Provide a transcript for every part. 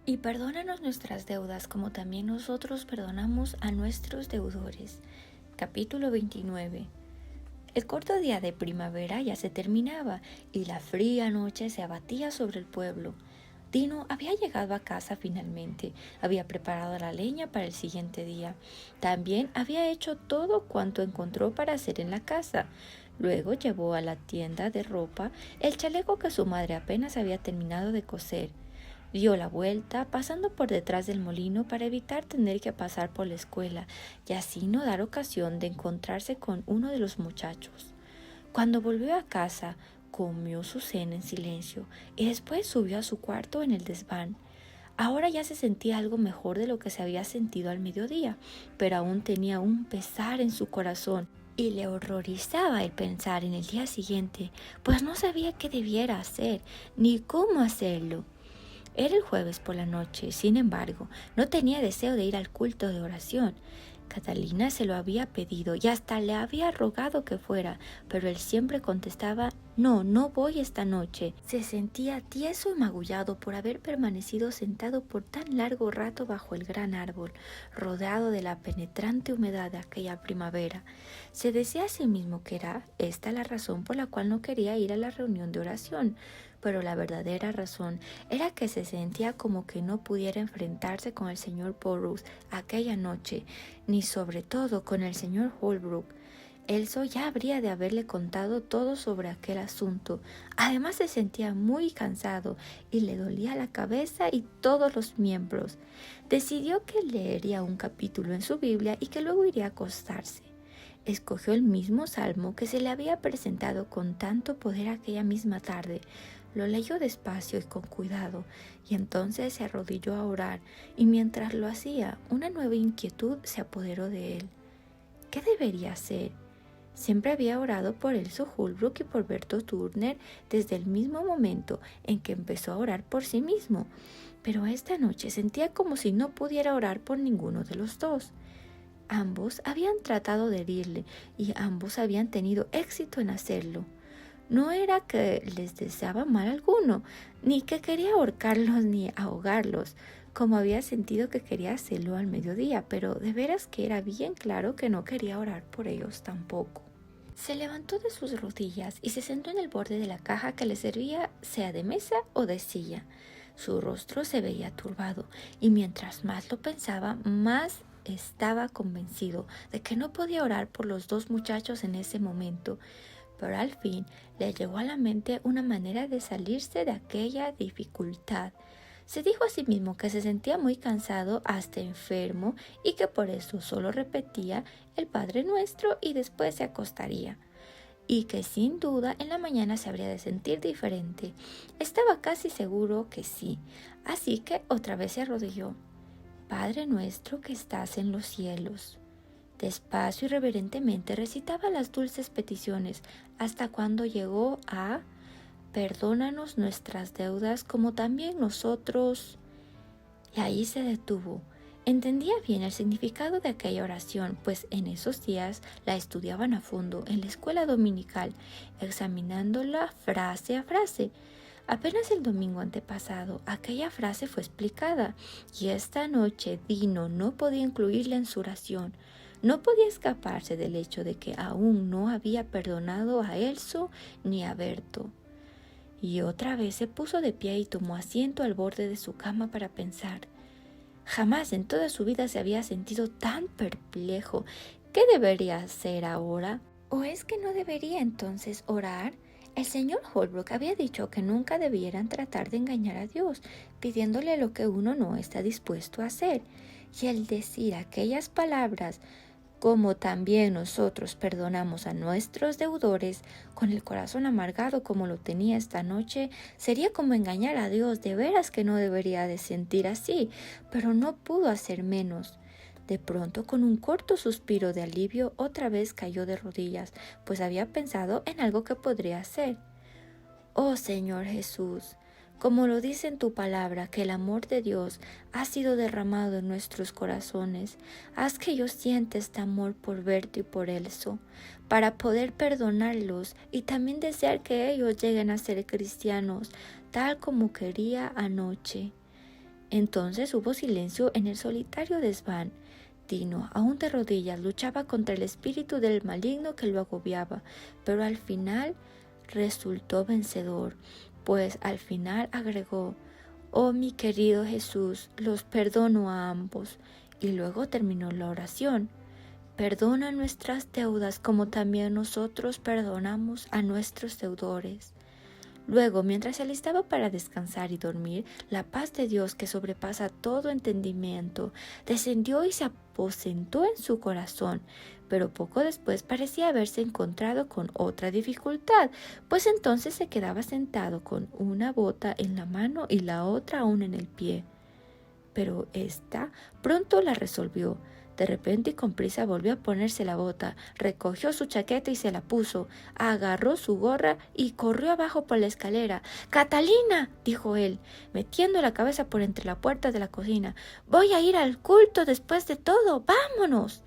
Y perdónanos nuestras deudas como también nosotros perdonamos a nuestros deudores. Capítulo 29. El corto día de primavera ya se terminaba y la fría noche se abatía sobre el pueblo. Dino había llegado a casa finalmente, había preparado la leña para el siguiente día. También había hecho todo cuanto encontró para hacer en la casa. Luego llevó a la tienda de ropa el chaleco que su madre apenas había terminado de coser. Dio la vuelta, pasando por detrás del molino para evitar tener que pasar por la escuela y así no dar ocasión de encontrarse con uno de los muchachos. Cuando volvió a casa, comió su cena en silencio y después subió a su cuarto en el desván. Ahora ya se sentía algo mejor de lo que se había sentido al mediodía, pero aún tenía un pesar en su corazón y le horrorizaba el pensar en el día siguiente, pues no sabía qué debiera hacer ni cómo hacerlo. Era el jueves por la noche, sin embargo, no tenía deseo de ir al culto de oración. Catalina se lo había pedido y hasta le había rogado que fuera, pero él siempre contestaba: no, no voy esta noche. Se sentía tieso y magullado por haber permanecido sentado por tan largo rato bajo el gran árbol, rodeado de la penetrante humedad de aquella primavera. Se decía a sí mismo que era esta la razón por la cual no quería ir a la reunión de oración, pero la verdadera razón era que se sentía como que no pudiera enfrentarse con el señor Burroughs aquella noche, ni sobre todo con el señor Holbrook. Elso ya habría de haberle contado todo sobre aquel asunto. Además se sentía muy cansado y le dolía la cabeza y todos los miembros. Decidió que leería un capítulo en su Biblia y que luego iría a acostarse. Escogió el mismo salmo que se le había presentado con tanto poder aquella misma tarde. Lo leyó despacio y con cuidado, y entonces se arrodilló a orar, y mientras lo hacía, una nueva inquietud se apoderó de él. ¿Qué debería hacer? Siempre había orado por Elso Holbrook y por Berto Turner desde el mismo momento en que empezó a orar por sí mismo, pero esta noche sentía como si no pudiera orar por ninguno de los dos. Ambos habían tratado de herirle y ambos habían tenido éxito en hacerlo. No era que les deseaba mal alguno, ni que quería ahorcarlos ni ahogarlos, como había sentido que quería hacerlo al mediodía, pero de veras que era bien claro que no quería orar por ellos tampoco. Se levantó de sus rodillas y se sentó en el borde de la caja que le servía, sea de mesa o de silla. Su rostro se veía turbado, y mientras más lo pensaba, más estaba convencido de que no podía orar por los dos muchachos en ese momento. Pero al fin le llegó a la mente una manera de salirse de aquella dificultad. Se dijo a sí mismo que se sentía muy cansado, hasta enfermo, y que por eso solo repetía el Padre Nuestro y después se acostaría. Y que sin duda en la mañana se habría de sentir diferente. Estaba casi seguro que sí, así que otra vez se arrodilló. Padre nuestro que estás en los cielos. Despacio y reverentemente recitaba las dulces peticiones hasta cuando llegó a perdónanos nuestras deudas como también nosotros. Y ahí se detuvo. Entendía bien el significado de aquella oración, pues en esos días la estudiaban a fondo en la escuela dominical, examinándola frase a frase. Apenas el domingo antepasado, aquella frase fue explicada, y esta noche Dino no podía incluirla en su oración. No podía escaparse del hecho de que aún no había perdonado a Elso ni a Berto. Y otra vez se puso de pie y tomó asiento al borde de su cama para pensar. Jamás en toda su vida se había sentido tan perplejo. ¿Qué debería hacer ahora? ¿O es que no debería entonces orar? El señor Holbrook había dicho que nunca debieran tratar de engañar a Dios, pidiéndole lo que uno no está dispuesto a hacer. Y al decir aquellas palabras, como también nosotros perdonamos a nuestros deudores, con el corazón amargado como lo tenía esta noche, sería como engañar a Dios. De veras que no debería de sentir así, pero no pudo hacer menos. De pronto, con un corto suspiro de alivio, otra vez cayó de rodillas, pues había pensado en algo que podría hacer. Oh Señor Jesús, como lo dice en tu palabra, que el amor de Dios ha sido derramado en nuestros corazones, haz que yo sienta este amor por Berto y por Elso, para poder perdonarlos y también desear que ellos lleguen a ser cristianos, tal como quería anoche. Entonces hubo silencio en el solitario desván. Dino, aún de rodillas, luchaba contra el espíritu del maligno que lo agobiaba, pero al final resultó vencedor, pues al final agregó: «Oh mi querido Jesús, los perdono a ambos». Y luego terminó la oración: «Perdona nuestras deudas como también nosotros perdonamos a nuestros deudores». Luego, mientras se alistaba para descansar y dormir, la paz de Dios, que sobrepasa todo entendimiento, descendió y se aposentó en su corazón. Pero poco después parecía haberse encontrado con otra dificultad, pues entonces se quedaba sentado con una bota en la mano y la otra aún en el pie. Pero ésta pronto la resolvió. De repente y con prisa volvió a ponerse la bota, recogió su chaqueta y se la puso, agarró su gorra y corrió abajo por la escalera. «¡Catalina!», dijo él, metiendo la cabeza por entre la puerta de la cocina. «Voy a ir al culto después de todo. ¡Vámonos!».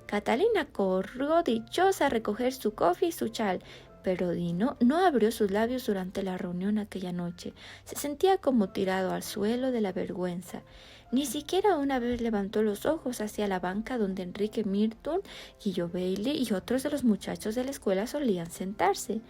Catalina corrió dichosa a recoger su cofia y su chal, pero Dino no abrió sus labios durante la reunión aquella noche. Se sentía como tirado al suelo de la vergüenza. Ni siquiera una vez levantó los ojos hacia la banca donde Enrique Milton, Guillo Bailey y otros de los muchachos de la escuela solían sentarse.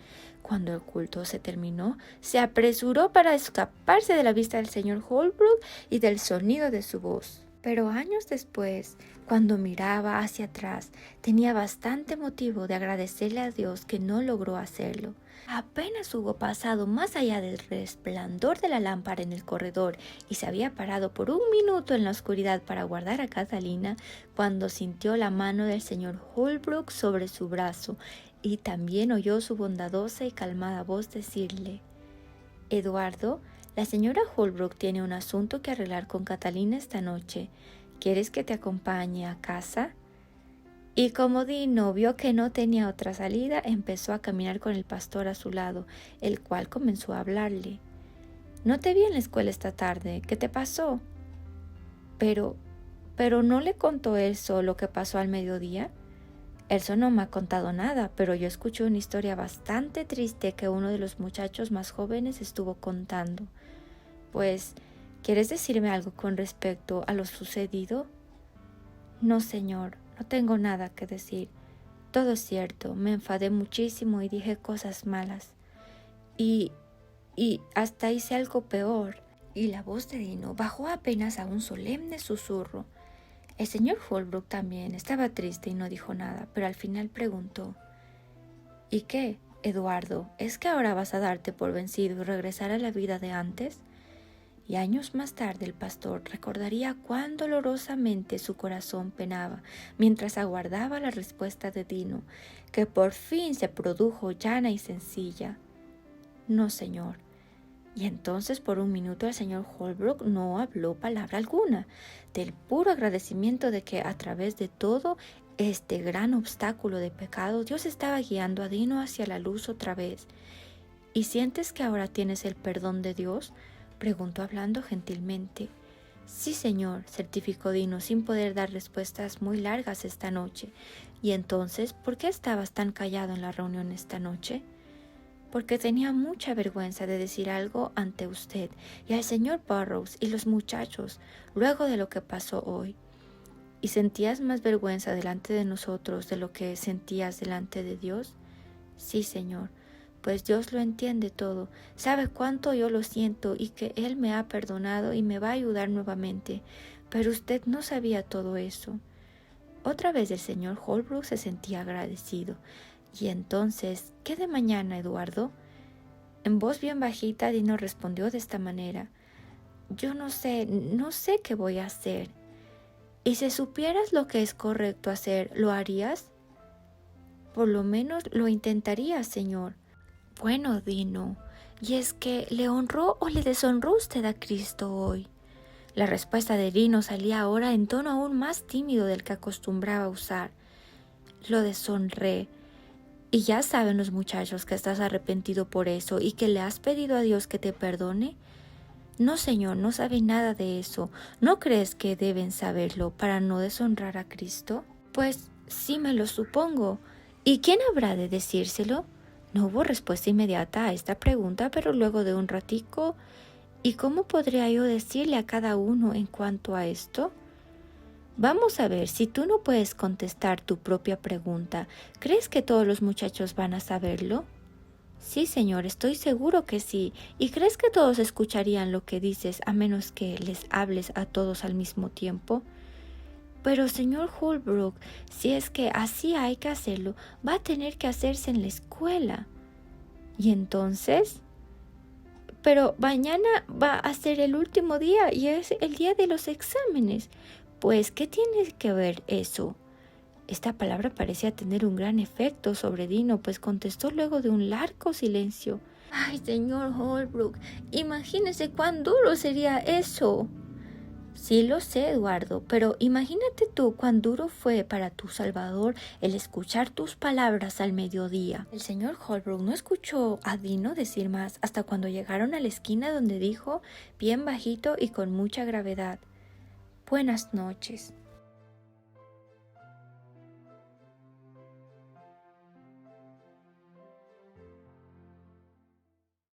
Cuando el culto se terminó, se apresuró para escaparse de la vista del señor Holbrook y del sonido de su voz. Pero años después, cuando miraba hacia atrás, tenía bastante motivo de agradecerle a Dios que no logró hacerlo. Apenas hubo pasado más allá del resplandor de la lámpara en el corredor y se había parado por un minuto en la oscuridad para guardar a Catalina, cuando sintió la mano del señor Holbrook sobre su brazo y también oyó su bondadosa y calmada voz decirle: «Eduardo, la señora Holbrook tiene un asunto que arreglar con Catalina esta noche. ¿Quieres que te acompañe a casa?». Y como Dino vio que no tenía otra salida, empezó a caminar con el pastor a su lado, el cual comenzó a hablarle. «No te vi en la escuela esta tarde. ¿Qué te pasó?». Pero ¿no le contó Elso lo que pasó al mediodía? Elso no me ha contado nada, pero yo escuché una historia bastante triste que uno de los muchachos más jóvenes estuvo contando. Pues, ¿quieres decirme algo con respecto a lo sucedido? «No, señor, no tengo nada que decir. Todo es cierto, me enfadé muchísimo y dije cosas malas. Y hasta hice algo peor». Y la voz de Dino bajó apenas a un solemne susurro. El señor Holbrook también estaba triste y no dijo nada, pero al final preguntó: «¿Y qué, Eduardo? ¿Es que ahora vas a darte por vencido y regresar a la vida de antes?». Y años más tarde el pastor recordaría cuán dolorosamente su corazón penaba mientras aguardaba la respuesta de Dino, que por fin se produjo llana y sencilla: «No, señor». Y entonces por un minuto el señor Holbrook no habló palabra alguna, del puro agradecimiento de que a través de todo este gran obstáculo de pecado Dios estaba guiando a Dino hacia la luz otra vez. «¿Y sientes que ahora tienes el perdón de Dios?», preguntó hablando gentilmente. «Sí, señor», certificó Dino sin poder dar respuestas muy largas esta noche. «¿Y entonces por qué estabas tan callado en la reunión esta noche?». «Porque tenía mucha vergüenza de decir algo ante usted y al señor Burroughs y los muchachos luego de lo que pasó hoy». «¿Y sentías más vergüenza delante de nosotros de lo que sentías delante de Dios?». «Sí, señor, pues Dios lo entiende todo, sabe cuánto yo lo siento y que Él me ha perdonado y me va a ayudar nuevamente, pero usted no sabía todo eso». Otra vez el señor Holbrook se sentía agradecido. «¿Y entonces qué de mañana, Eduardo?». En voz bien bajita, Dino respondió de esta manera: «Yo no sé qué voy a hacer». «¿Y si supieras lo que es correcto hacer, lo harías?». «Por lo menos lo intentaría, señor». «Bueno, Dino, ¿y es que le honró o le deshonró usted a Cristo hoy?». La respuesta de Dino salía ahora en tono aún más tímido del que acostumbraba usar. «Lo deshonré. ¿Y ya saben los muchachos que estás arrepentido por eso y que le has pedido a Dios que te perdone?». «No, señor, no saben nada de eso. ¿No crees que deben saberlo para no deshonrar a Cristo?». «Pues sí me lo supongo. ¿Y quién habrá de decírselo?». No hubo respuesta inmediata a esta pregunta, pero luego de un ratico: ¿Y cómo podría yo decirle a cada uno en cuanto a esto? Vamos a ver, si tú no puedes contestar tu propia pregunta, ¿crees que todos los muchachos van a saberlo? Sí, señor, estoy seguro que sí. ¿Y crees que todos escucharían lo que dices a menos que les hables a todos al mismo tiempo? Pero, señor Holbrook, si es que así hay que hacerlo, va a tener que hacerse en la escuela. ¿Y entonces? Pero mañana va a ser el último día y es el día de los exámenes. Pues, ¿qué tiene que ver eso? Esta palabra parecía tener un gran efecto sobre Dino, pues contestó luego de un largo silencio. Ay, señor Holbrook, imagínese cuán duro sería eso. Sí lo sé, Eduardo, pero imagínate tú cuán duro fue para tu Salvador el escuchar tus palabras al mediodía. El señor Holbrook no escuchó a Dino decir más hasta cuando llegaron a la esquina donde dijo, bien bajito y con mucha gravedad, «Buenas noches».